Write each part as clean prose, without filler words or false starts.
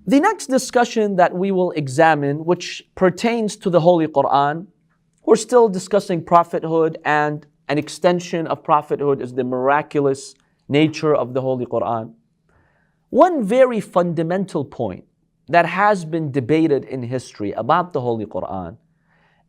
The next discussion that we will examine, which pertains to the Holy Quran, we're still discussing prophethood, and an extension of prophethood is the miraculous nature of the Holy Quran. One very fundamental point that has been debated in history about the Holy Quran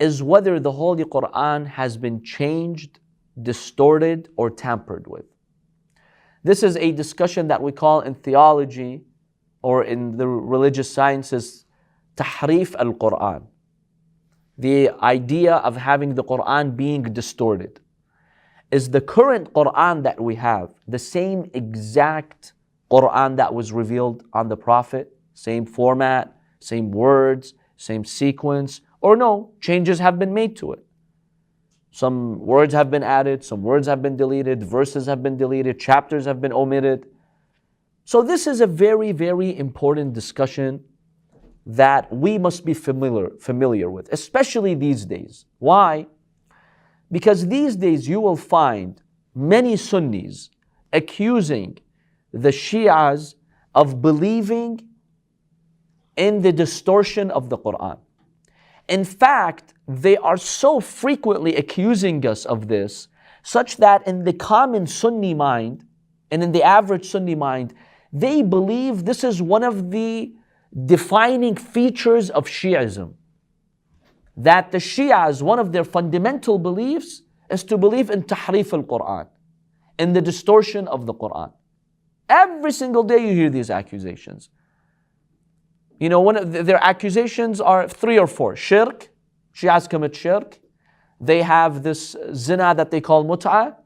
is whether the Holy Quran has been changed, distorted, or tampered with. This is a discussion that we call in theology or in the religious sciences, Tahrif al-Quran. The idea of having the Quran being distorted. Is the current Quran that we have the same exact Quran that was revealed on the Prophet? Same format, same words, same sequence? Or no, changes have been made to it. Some words have been added, some words have been deleted, verses have been deleted, chapters have been omitted. So this is a very, very important discussion that we must be familiar with, especially these days. Why? Because these days you will find many Sunnis accusing the Shias of believing in the distortion of the Quran. In fact, they are so frequently accusing us of this, such that in the common Sunni mind, and in the average Sunni mind, they believe this is one of the defining features of Shiism. That the Shias, one of their fundamental beliefs is to believe in Tahrif al-Quran, in the distortion of the Quran. Every single day you hear these accusations. You know, one of their accusations are 3 or 4. Shirk, Shias commit shirk. They have this zina that they call mut'ah.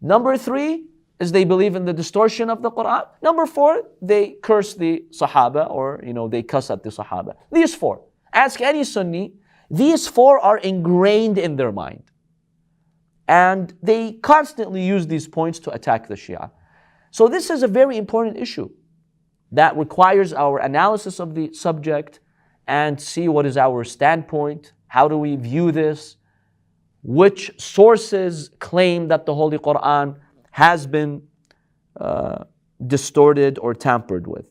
Number 3 is they believe in the distortion of the Quran. Number 4, they curse the Sahaba, or they cuss at the Sahaba. These 4. Ask any Sunni, these 4 are ingrained in their mind. And they constantly use these points to attack the Shia. So this is a very important issue that requires our analysis of the subject and see what is our standpoint, how do we view this, which sources claim that the Holy Quran has been distorted or tampered with.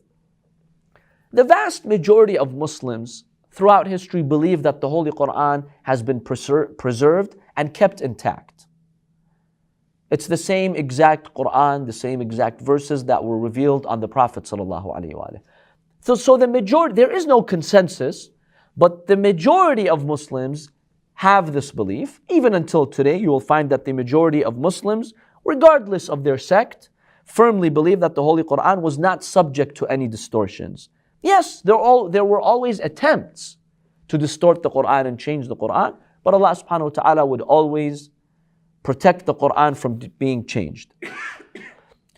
The vast majority of Muslims throughout history believe that the Holy Quran has been preserved and kept intact. It's the same exact Quran, the same exact verses that were revealed on the Prophet ﷺ. So the majority, there is no consensus, but the majority of Muslims have this belief. Even until today, you will find that the majority of Muslims, regardless of their sect, firmly believe that the Holy Quran was not subject to any distortions. Yes, there were always attempts to distort the Quran and change the Quran, but Allah subhanahu wa ta'ala would always protect the Quran from being changed.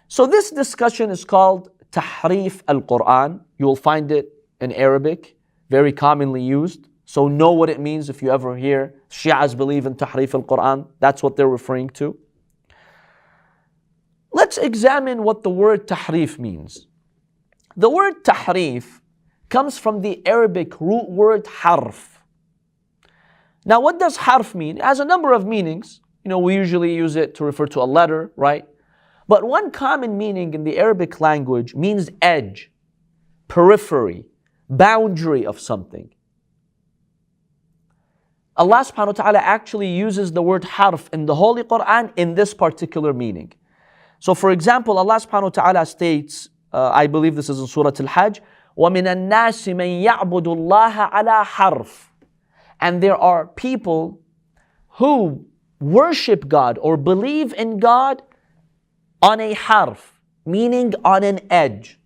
So this discussion is called Tahrif al-Quran. You will find it in Arabic, very commonly used. So know what it means if you ever hear Shias believe in Tahrif al-Quran. That's what they're referring to. Let's examine what the word Tahrif means. The word Tahrif comes from the Arabic root word Harf. Now what does Harf mean? It has a number of meanings. We usually use it to refer to a letter, right? But one common meaning in the Arabic language means edge, periphery, boundary of something. Allah subhanahu wa ta'ala actually uses the word harf in the Holy Quran in this particular meaning. So for example, Allah subhanahu wa ta'ala states, I believe this is in Surah Al-Hajj, وَمِنَ النَّاسِ مَنْ يَعْبُدُ اللَّهَ عَلَى حَرْفٍ. And there are people who worship God or believe in God on a harf, meaning on an edge.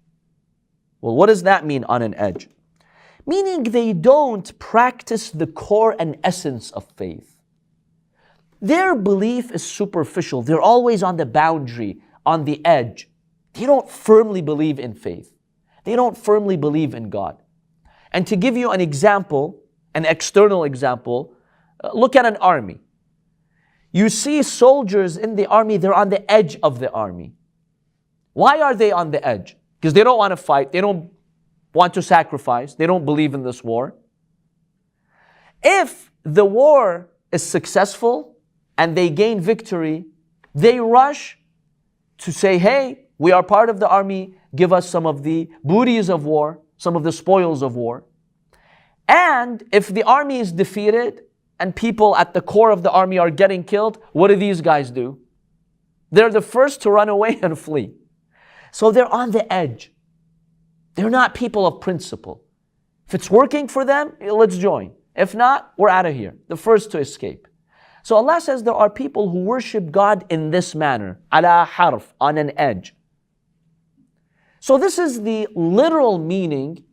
Well, what does that mean, on an edge? Meaning they don't practice the core and essence of faith. Their belief is superficial. They're always on the boundary, on the edge. They don't firmly believe in faith. They don't firmly believe in God. And to give you an example, an external example, look at an army. You see soldiers in the army, they're on the edge of the army. Why are they on the edge? Because they don't want to fight, they don't want to sacrifice, they don't believe in this war. If the war is successful and they gain victory, they rush to say, hey, we are part of the army, give us some of the booties of war. some of the spoils of war. And if the army is defeated and people at the core of the army are getting killed, what do these guys do? They're the first to run away and flee. So they're on the edge. They're not people of principle. If it's working for them, let's join. If not, we're out of here. The first to escape. So Allah says there are people who worship God in this manner. Ala harf, on an edge. So this is the literal meaning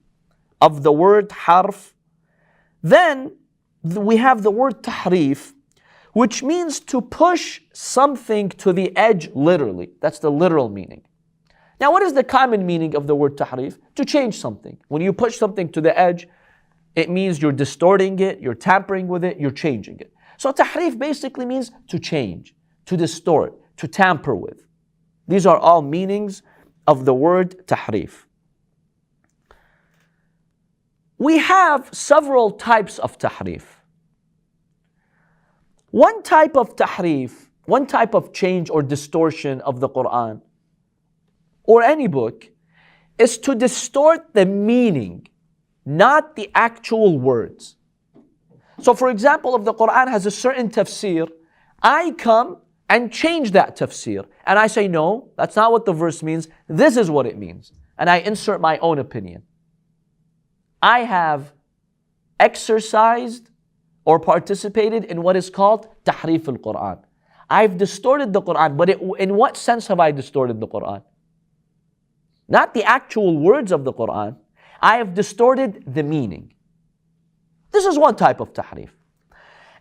of the word harf. Then we have the word tahrif, which means to push something to the edge literally. That's the literal meaning. Now, what is the common meaning of the word tahrif? To change something. When you push something to the edge, it means you're distorting it, you're tampering with it, you're changing it. So tahrif basically means to change, to distort, to tamper with. These are all meanings of the word tahrif. We have several types of tahrif. One type of tahrif, one type of change or distortion of the Quran or any book is to distort the meaning, not the actual words. So for example, if the Quran has a certain tafsir, I come and change that tafsir. And I say, no, that's not what the verse means. This is what it means. And I insert my own opinion. I have exercised or participated in what is called tahrif al-Quran. I've distorted the Quran, but in what sense have I distorted the Quran? Not the actual words of the Quran. I have distorted the meaning. This is one type of tahrif.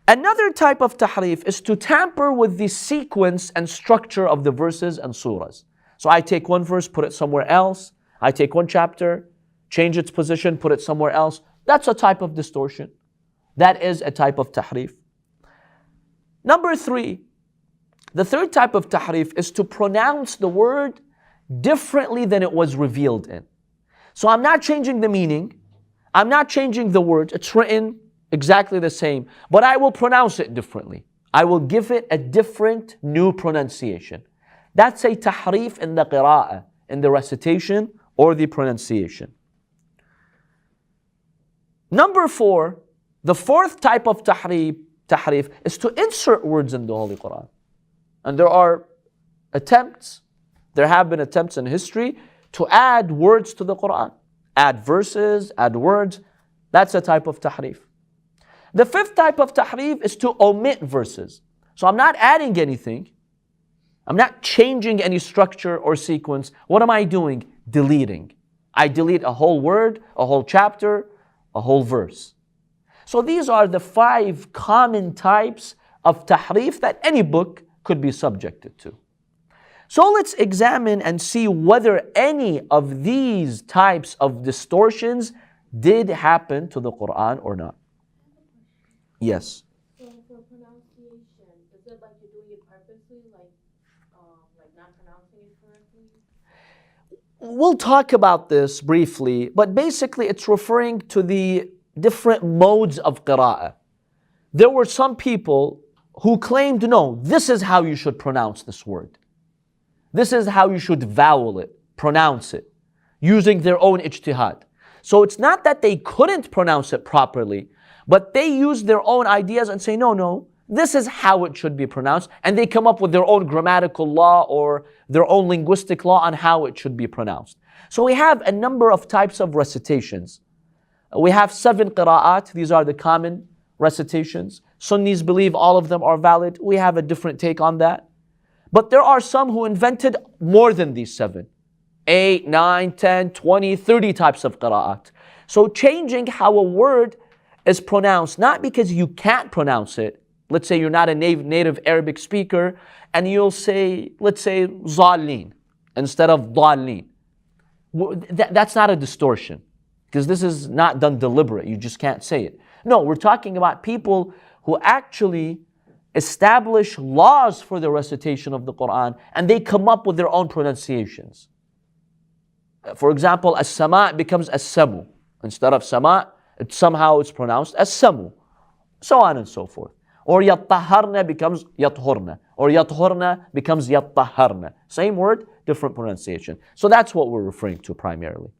Another type of tahrif is to tamper with the sequence and structure of the verses and surahs. So I take one verse, put it somewhere else. I take one chapter, change its position, put it somewhere else. That's a type of distortion. That is a type of tahrif. Number three, the third type of tahrif is to pronounce the word differently than it was revealed in. So I'm not changing the meaning. I'm not changing the word. It's written exactly the same, but I will pronounce it differently. I will give it a different new pronunciation. That's a tahrif in the qira'ah, in the recitation or the pronunciation. Number four, the fourth type of tahrif is to insert words in the Holy Quran. And there are attempts, there have been attempts in history to add words to the Quran. Add verses, add words. That's a type of tahrif. The fifth type of tahrif is to omit verses. So I'm not adding anything. I'm not changing any structure or sequence. What am I doing? Deleting. I delete a whole word, a whole chapter, a whole verse. So these are the 5 common types of tahrif that any book could be subjected to. So let's examine and see whether any of these types of distortions did happen to the Quran or not. Yes. So for pronunciation, is it like you're doing it purposely, like not pronouncing it correctly? We'll talk about this briefly, but basically it's referring to the different modes of qira'ah. There were some people who claimed, no, this is how you should pronounce this word. This is how you should vowel it, pronounce it, using their own ijtihad. So it's not that they couldn't pronounce it properly, but they use their own ideas and say, no, this is how it should be pronounced. And they come up with their own grammatical law or their own linguistic law on how it should be pronounced. So we have a number of types of recitations. We have 7 qira'at. These are the common recitations. Sunnis believe all of them are valid. We have a different take on that. But there are some who invented more than these 7. 8, 9, 10, 20, 30 types of qira'at. So changing how a word is pronounced, not because you can't pronounce it. Let's say you're not a native Arabic speaker and you'll say, let's say, zalin instead of dalin. That's not a distortion because this is not done deliberate. You just can't say it. No, we're talking about people who actually establish laws for the recitation of the Quran and they come up with their own pronunciations. For example, as-sama becomes as-samu. Instead of sama, somehow it's pronounced as samu. So on and so forth. Or yattaharna becomes yathurna. Or yathurna becomes yattaharna. Same word, different pronunciation. So that's what we're referring to primarily.